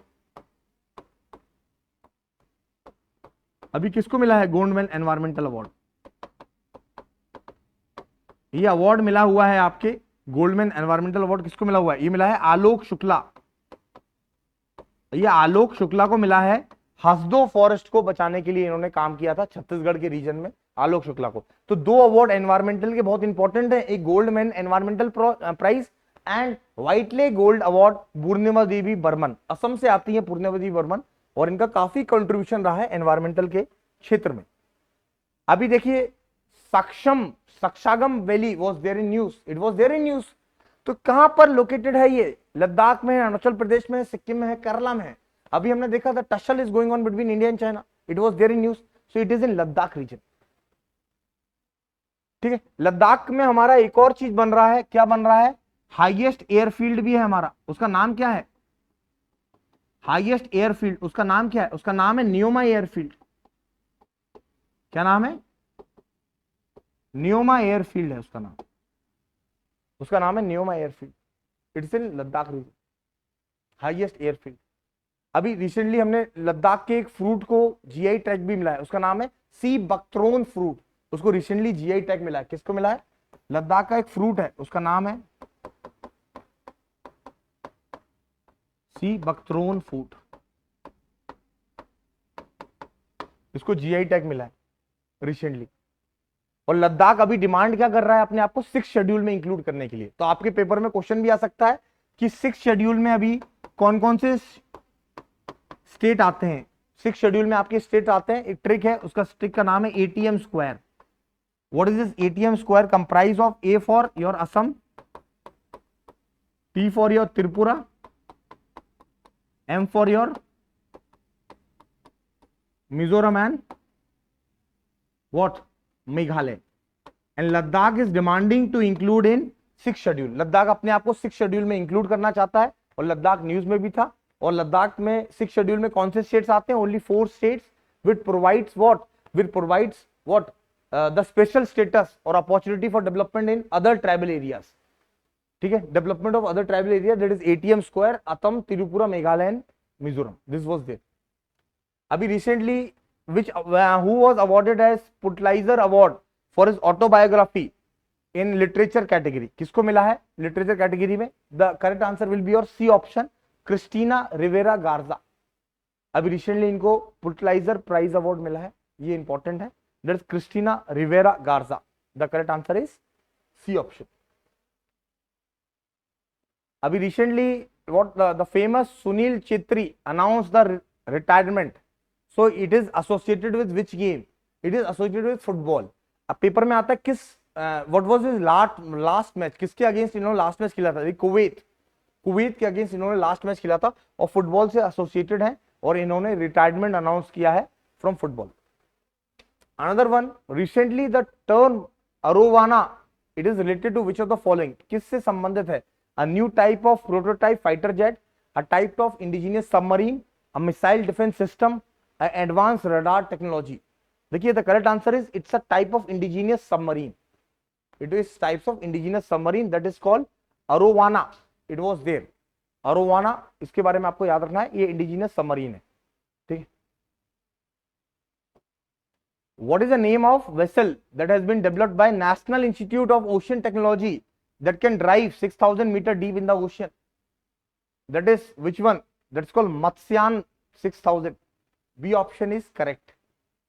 अभी किसको मिला है? Goldman environmental award. ये अवार्ड मिला हुआ है आपके, गोल्डमैन एनवायरमेंटल अवार्ड किसको मिला हुआ है? ये मिला है आलोक शुक्ला. ये आलोक शुक्ला को मिला है, हसदो फॉरेस्ट को बचाने के लिए इन्होंने काम किया था छत्तीसगढ़ के रीजन में, आलोक शुक्ला को. तो दो अवार्ड एनवायरमेंटल के बहुत इंपॉर्टेंट है, एक Goldman environmental prize and white lake gold award. Purnima Devi Barman Assam से आती है, पूर्णिमा देवी बर्मन, और इनका काफी कंट्रीब्यूशन रहा है एनवायरमेंटल के क्षेत्र में. अभी देखिए Shaksgam valley was there in news, it was there in news. तो कहां पर लोकेटेड है ये? लद्दाख में है, अरुणाचल प्रदेश में है, सिक्किम में है, केरला में है. अभी हमने देखा था tussle is going on between India and China, it was there in news, so it is in Ladakh region. ठीक है, लद्दाख में हमारा एक और चीज बन रहा है, क्या बन रहा है? हाईएस्ट एयरफील्ड भी है हमारा, उसका नाम क्या है? हाईएस्ट एयरफील्ड, उसका नाम क्या है? उसका नाम है न्योमा एयरफील्ड. क्या नाम है? न्योमा एयरफील्ड है उसका नाम, उसका नाम है Nyoma airfield. It's in Ladakh region, highest airfield. अभी रिसेंटली हमने लद्दाख के एक फ्रूट को जीआई टैग भी मिला है, उसका नाम है सी बकथ्रोन फ्रूट, उसको रिसेंटली जीआई टैग मिला है. किसको मिला है? लद्दाख का एक फ्रूट है, उसका नाम है सी बकथ्रोन फ्रूट, इसको जीआई टैग मिला है रिसेंटली. और लद्दाख अभी डिमांड क्या कर रहा है? अपने आप को 6 शेड्यूल में इंक्लूड करने के लिए. तो आपके पेपर में क्वेश्चन भी आ सकता है कि 6 शेड्यूल में अभी कौन कौन से स्टेट आते हैं. 6 शेड्यूल में आपके स्टेट आते हैं. एक ट्रिक है, उसका ट्रिक का नाम है ATM square. What is this ATM square? Comprise of A for your Assam, T for your Tripura, M for your Mizoram and what? Meghalaya. And Ladakh is demanding to include in 6 schedule. Ladakh अपने आप को 6 शेड्यूल में इंक्लूड करना चाहता है, और लद्दाख न्यूज में भी था. और लद्दाख में 6 शेड्यूल में कौन से स्टेट्स आते हैं? Only 4 states which provides what the special status और opportunity for development in other tribal areas. ठीक है, development of other tribal area, that is ATM square, Assam, Tripura, Meghalaya and Mizoram. This was there. अभी recently which who was awarded as Pulitzer Award for his autobiography in literature category? किसको मिला है literature category में? The correct answer will be your C option, Cristina Rivera Garza. अभी रिसेंटली इनको पुलिट्जर प्राइज अवार्ड मिला है, ये इंपॉर्टेंट है. That is Cristina Rivera Garza. The correct answer is C option. अभी रिसेंटली what the famous Sunil Chhetri announced the retirement. So it is associated with which game? It is associated with football. अब पेपर में आता है किस what was his last match, किसके अगेंस्ट इन्होंने लास्ट मैच खेला था? कुवैत के अगेंस्ट इन्होंने लास्ट मैच खेला था, और फुटबॉल से एसोसिएटेड है, और इन्होंने रिटायरमेंट अनाउंस किया है from football. Another one, recently the term arowana, it is related to which of the following? किससे संबंधित है? A new type of prototype fighter jet, a type of indigenous submarine, a missile defense system, an advanced radar technology. देखिए, the correct answer is it's a type of indigenous submarine. It is types of indigenous submarine that is called Arowana. It was there. Arowana, इसके बारे में आपको याद रखना है, ये indigenous submarine है. ठीक है. What is the name of vessel that has been developed by National Institute of Ocean Technology that can drive 6,000 meter deep in the ocean? That is which one? That's called Matsyan 6000. B option is correct.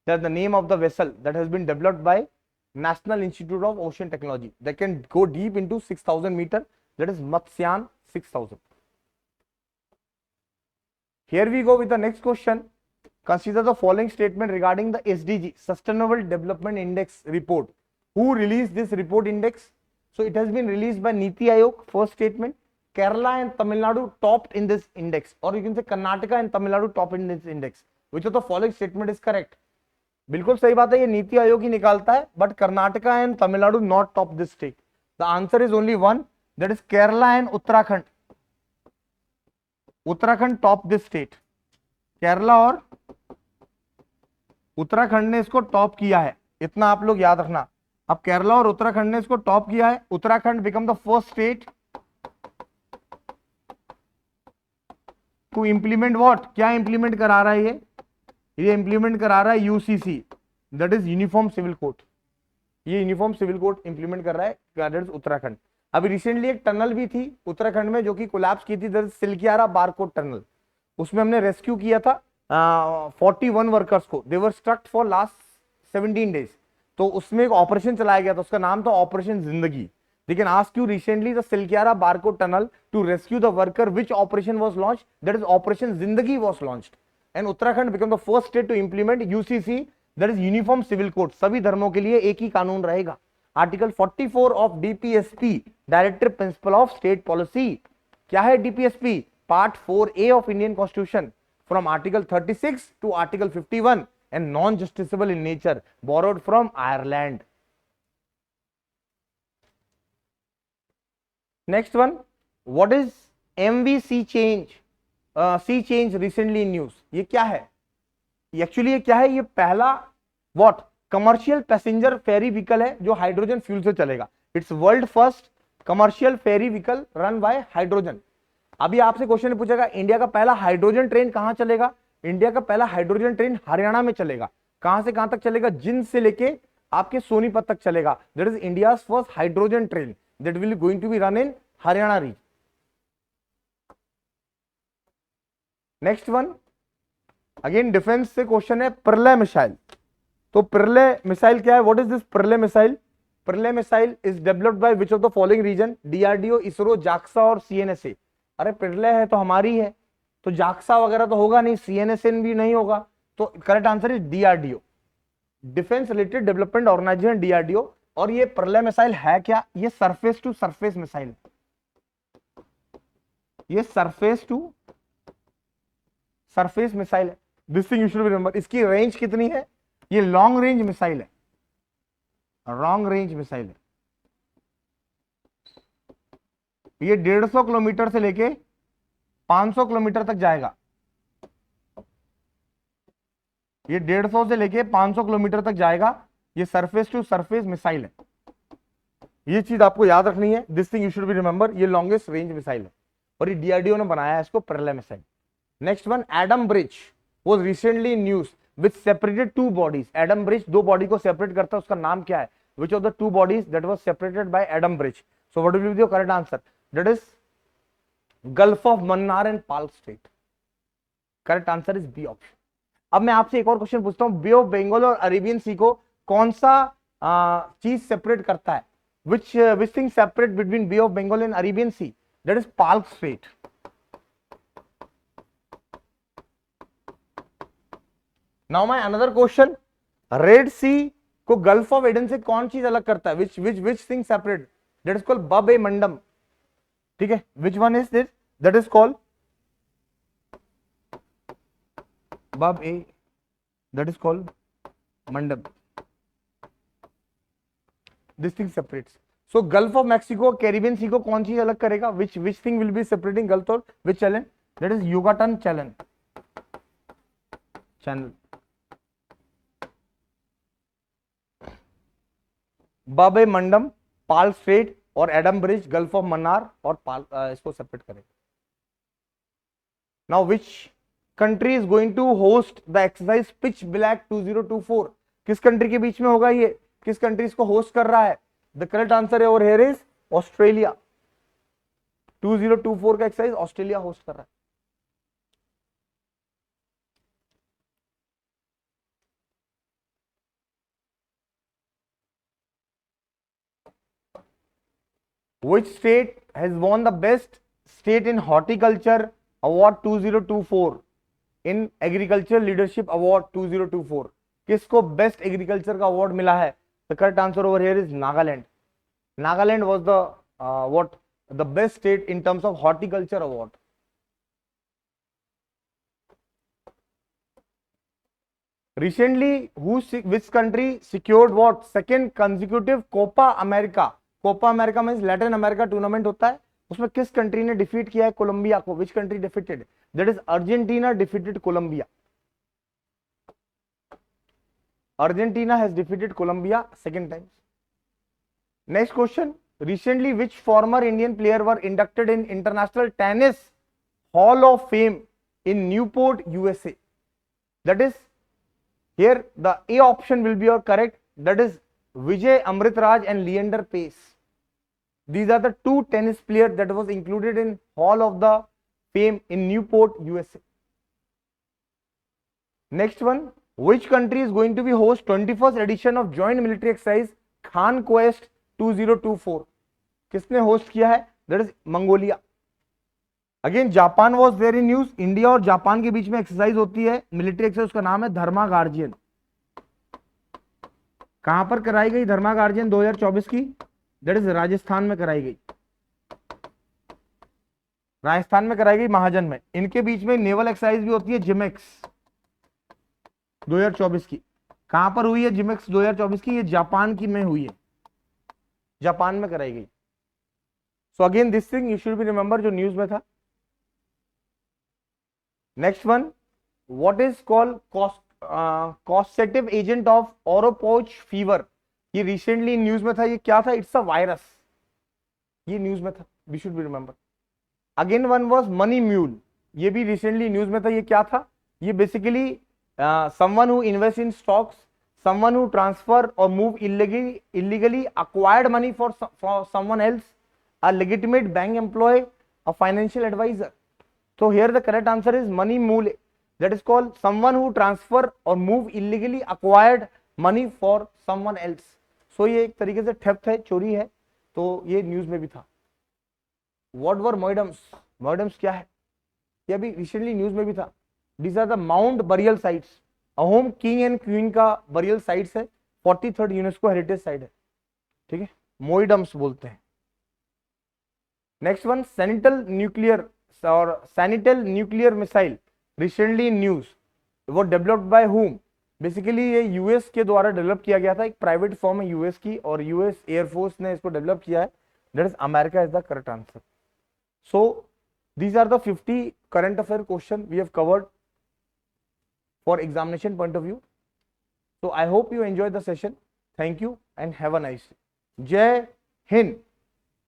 That's the name of the vessel that has been developed by National Institute of Ocean Technology that can go deep into 6,000 meter. That is Matsyan 6000. Here we go with the next question. Consider the following statement regarding the SDG, Sustainable Development Index report. Who released this report index? So it has been released by Niti Aayog, first statement. Kerala and Tamil Nadu topped in this index, or you can say Karnataka and Tamil Nadu topped in this index. Which of the following statement is correct? बिल्कुल सही बात है, ये नीति आयोग ही निकालता है, but Karnataka and Tamil Nadu not top this state. The answer is only one, that is Kerala and Uttarakhand. Uttarakhand top this state. Kerala और उत्तराखंड ने इसको टॉप किया है, इतना आप लोग याद रखना. अब केरला और उत्तराखंड ने इसको टॉप किया है. Uttarakhand become the first state to implement what, क्या इंप्लीमेंट करा रहा है ये इंप्लीमेंट करा रहा है UCC, that is uniform civil code. ये यूनिफॉर्म सिविल कोड इंप्लीमेंट कर रहा है, दैट इज उत्तराखंड. अभी रिसेंटली एक टनल भी थी उत्तराखंड में जो कि कोलैप्स की थी, that is Silkyara Barkot tunnel. उसमें हमने रेस्क्यू किया था 41 वर्कर्स को. They were struck for last 17 days. तो उसमें एक ऑपरेशन चलाया गया था, उसका नाम था ऑपरेशन जिंदगी. They can ask you recently the Silkyara Barcode Tunnel to rescue the worker. Which operation was launched? That is Operation Zindagi was launched. And Uttarakhand became the first state to implement UCC, that is Uniform Civil Code. सभी धर्मों के लिए एक ही कानून रहेगा. Article 44 of DPSP, Directive Principle of State Policy. क्या है DPSP? Part 4A of Indian Constitution. From Article 36 to Article 51 and non-justiciable in nature. Borrowed from Ireland. Next one, what is MV Sea Change? Sea Change recently in news. ये क्या है? एक्चुअली ये क्या है? ये पहला what commercial passenger ferry vehicle है जो हाइड्रोजन फ्यूल से चलेगा. It's world first commercial ferry vehicle run by hydrogen. अभी आपसे क्वेश्चन पूछेगा इंडिया का पहला हाइड्रोजन ट्रेन कहां चलेगा? इंडिया का पहला हाइड्रोजन ट्रेन हरियाणा में चलेगा. कहां से कहां तक चलेगा? जिंद से लेके आपके सोनीपत तक चलेगा. That is India first hydrogen train that will going to be run in Haryana region. Next one, again defence से क्वेश्चन है प्रलय मिसाइल. तो प्रलय मिसाइल क्या है? What is this Pralay missile? Pralay missile is developed by which of the following region? DRDO, ISRO, JAXA और सीएनएसए. अरे प्रलय है तो हमारी है, तो जाक्सा वगैरह तो होगा नहीं, सीएनएसए भी नहीं होगा, तो correct answer is DRDO, defence related development organisation DRDO. और ये प्रलय मिसाइल है क्या? ये सरफेस टू सरफेस मिसाइल. ये सरफेस टू सरफेस मिसाइल है. This thing you should remember. इसकी रेंज कितनी है? ये लॉन्ग रेंज मिसाइल है, लॉन्ग रेंज मिसाइल है. ये 150 किलोमीटर से लेके 500 किलोमीटर तक जाएगा. ये 150 से लेके 500 किलोमीटर तक जाएगा. ये सरफेस टू सरफेस मिसाइल है. ये चीज आपको याद रखनी है. This thing you should be remember. ये लॉन्गेस्ट रेंज मिसाइल है और ये डीआरडीओ ने बनाया है इसको प्रलय missile. Next one, Adam bridge was recently in news which separated two bodies. Adam bridge दो बॉडी को सेपरेट करता है, उसका नाम क्या है? विच of the two bodies that was separated by Adam bridge? So what will be the correct answer? That is gulf of Mannar and Palk strait. Correct answer is B option. अब मैं आपसे एक और क्वेश्चन पूछता हूं. बे ऑफ बंगाल और अरेबियन सी को कौन सा चीज सेपरेट करता है? which thing separate between Bay of Bengal and Arabian Sea? That is Palk Strait. Now my another question, Red Sea को Gulf of Aden से कौन चीज अलग करता है? which thing separate? That is called Bab e Mandam. ठीक है, which one is this? That is called Bab e, that is called Mandam. This thing separates. So Gulf of Mexico, Caribbean Sea को कौन चीज अलग करेगा? Which thing will be separating Gulf और which channel? That is Yucatan channel. Bab el Mandeb, Palk strait और Adam bridge, gulf of Mannar और इसको सेपरेट करेगा. Now which country is going to host the exercise pitch black 2024? किस कंट्री के बीच में होगा ये? किस कंट्री इसको होस्ट कर रहा है? The correct answer over here is Australia. 2024 का एक्सरसाइज ऑस्ट्रेलिया होस्ट कर रहा है. Which state has won the best state in horticulture award 2024 in agriculture leadership award 2024? किसको बेस्ट एग्रीकल्चर का अवार्ड मिला है? The correct answer over here is Nagaland. Nagaland was the what the best state in terms of horticulture award. Recently, which country secured what? Second consecutive Copa America. Copa America means Latin America tournament होता है, उसमें किस कंट्री ने डिफीट किया है कोलंबिया को? Which country defeated? That is Argentina defeated Colombia. Argentina has defeated Colombia second time. Next question. Recently, which former Indian player were inducted in International Tennis Hall of Fame in Newport, USA? That is, here the A option will be your correct. That is Vijay Amritraj and Leander Pace. These are the two tennis players that was included in Hall of the Fame in Newport, USA. Next one. Which country is going to be host 21st edition of Joint Military Exercise Khan Quest 2024? किसने होस्ट किया है? That is Mongolia. Again Japan was there in news. India और जापान के बीच में एक्सरसाइज होती है, मिलिट्री एक्सरसाइज, उसका नाम है धर्मा गार्जियन. कहां पर कराई गई धर्मा गार्जियन 2024 की? दैट इज राजस्थान में कराई गई. राजस्थान में कराई गई महाजन में. इनके बीच में नेवल एक्सरसाइज भी होती है जिमेक्स 2024 की. कहां पर हुई है जिमेक्स 2024 की? ये जापान की में हुई है, जापान में कराई गई. So again this thing you should be remember जो न्यूज में था. Next one. What is called causative agent of Oropouche fever? ये रिसेंटली न्यूज में था. ये क्या था? It's a virus. ये न्यूज में था, we should be remember. Again one was money mule. ये भी रिसेंटली न्यूज में था. ये क्या था? ये basically someone who invests in stocks, someone who transfer or move illegally acquired money for someone else, a legitimate bank employee, a financial advisor. So here the correct answer is money mule. That is called someone who transfer or move illegally acquired money for someone else. So ये एक तरीके से थेफ्ट है, चोरी है. तो ये न्यूज में भी था. What were moidums? Moidums क्या है? ये अभी रिसेंटली न्यूज में भी था. These are the mound burial sites. Ahom king and queen का बरियल साइट्स है. 43rd यूनेस्को हेरिटेज साइट है. ठीक है, मोइडम्स बोलते हैं. Next one. Sentinel nuclear missile recently in news. वो डेवलप्ड बाय हुम? बेसिकली ये यूएस के द्वारा डेवलप किया गया था. एक प्राइवेट फॉर्म है यूएस की, और यूएस एयरफोर्स ने इसको डेवलप किया है. That is America is the correct answer. So these are the 50 current affair question we have covered for examination point of view. So I hope you enjoyed the session. Thank you and have a nice day. Jai Hind.